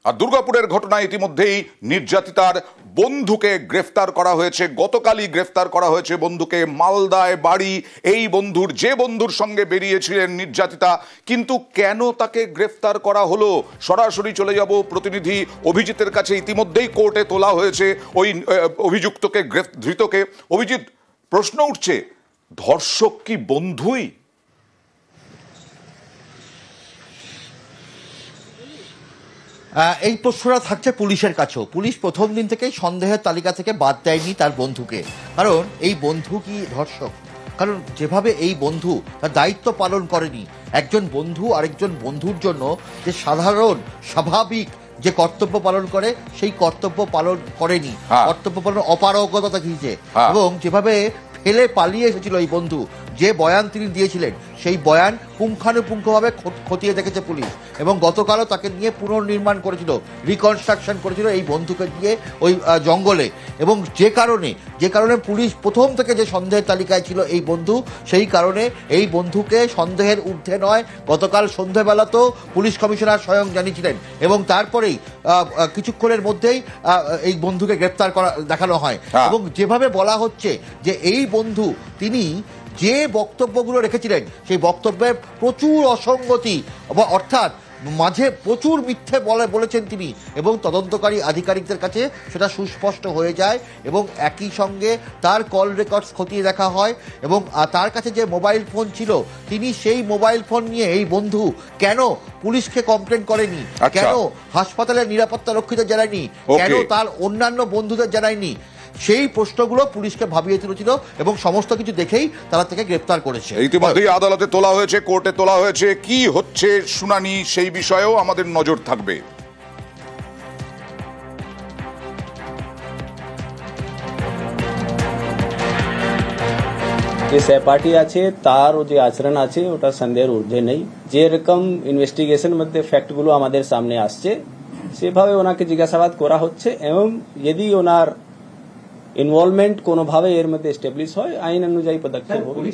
আর দুর্গাপুরের ঘটনায় ইতিমধ্যেই নির্যাতিতার বন্ধুকে গ্রেফতার করা হয়েছে, গতকালই গ্রেফতার করা হয়েছে বন্ধুকে। মালদায় বাড়ি এই বন্ধুর, যে বন্ধুর সঙ্গে বেরিয়েছিলেন নির্যাতিতা। কিন্তু কেন তাকে গ্রেফতার করা হলো, সরাসরি চলে যাব প্রতিনিধি অভিজিতের কাছে। ইতিমধ্যেই কোর্টে তোলা হয়েছে ওই অভিযুক্তকে, ধৃতকে। অভিজিৎ, প্রশ্ন উঠছে, ধর্ষক কি বন্ধুই? এই প্রশ্নটা থাকছে পুলিশের কাছেও। পুলিশ প্রথম দিন থেকেই সন্দেহের তালিকা থেকে বাদ দেয়নি তার বন্ধুকে। কারণ এই বন্ধু কি ধর্ষক? কারণ যেভাবে এই বন্ধু তার দায়িত্ব পালন করেনি, একজন বন্ধু আরেকজন বন্ধুর জন্য যে সাধারণ স্বাভাবিক যে কর্তব্য পালন করে সেই কর্তব্য পালন করেনি, কর্তব্য পালন অপারগতা দেখিয়েছে। এবং যেভাবে ফেলে পালিয়ে এসেছিল এই বন্ধু, যে বয়ান তিনি দিয়েছিলেন সেই বয়ান পুঙ্খানুপুঙ্খভাবে খতিয়ে দেখেছে পুলিশ। এবং গতকালও তাকে নিয়ে পুনর্নির্মাণ করেছিল, রিকনস্ট্রাকশন করেছিল এই বন্ধুকে দিয়ে ওই জঙ্গলে। এবং যে কারণে পুলিশ প্রথম থেকে যে সন্দেহের তালিকায় ছিল এই বন্ধু, সেই কারণে এই বন্ধুকে সন্দেহের ঊর্ধ্বে নয় গতকাল সন্ধ্যেবেলাতেও পুলিশ কমিশনার স্বয়ং জানিয়েছিলেন। এবং তারপরেই কিছুক্ষণের মধ্যেই এই বন্ধুকে গ্রেপ্তার করা দেখানো হয়। এবং যেভাবে বলা হচ্ছে যে এই বন্ধু তিনি যে বক্তব্যগুলো রেখেছিলেন সেই বক্তব্যে প্রচুর অসঙ্গতি, অর্থাৎ মাঝে প্রচুর মিথ্যে বলেছেন তিনি। এবং তদন্তকারী আধিকারিকদের কাছে সেটা সুস্পষ্ট হয়ে যায়। এবং একই সঙ্গে তার কল রেকর্ডস খতিয়ে দেখা হয়। এবং তার কাছে যে মোবাইল ফোন ছিল, তিনি সেই মোবাইল ফোন নিয়ে এই বন্ধু কেন পুলিশকে কমপ্লেন করেনি, কেন হাসপাতালের নিরাপত্তা রক্ষীদের জানায়নি, কেন তার অন্যান্য বন্ধুদের জানায়নি, সেই প্রশ্নগুলো পুলিশকে ভাবিয়ে তুলেছিল। এবং সমস্ত কিছু দেখেই তারা থেকে গ্রেফতার করেছে। ইতিমধ্যেই আদালতে তোলা হয়েছে, কোর্টে তোলা হয়েছে। কি হচ্ছে শুনানি সেই বিষয়েও আমাদের নজর থাকবে। যে সহপাঠী আছে তার যে আচরণ আছে ওটা সন্দেহের ঊর্ধ্বে নেই। যেরকম ইনভেস্টিগেশন মধ্যে ফ্যাক্টগুলো আমাদের সামনে আসছে সেভাবে ওনাকে জিজ্ঞাসাবাদ করা হচ্ছে। এবং যদি ওনার ইনভলভমেন্ট কোনোভাবে এর মধ্যে এস্টাবলিশ হয়, আইন অনুযায়ী পদক্ষেপ হবে।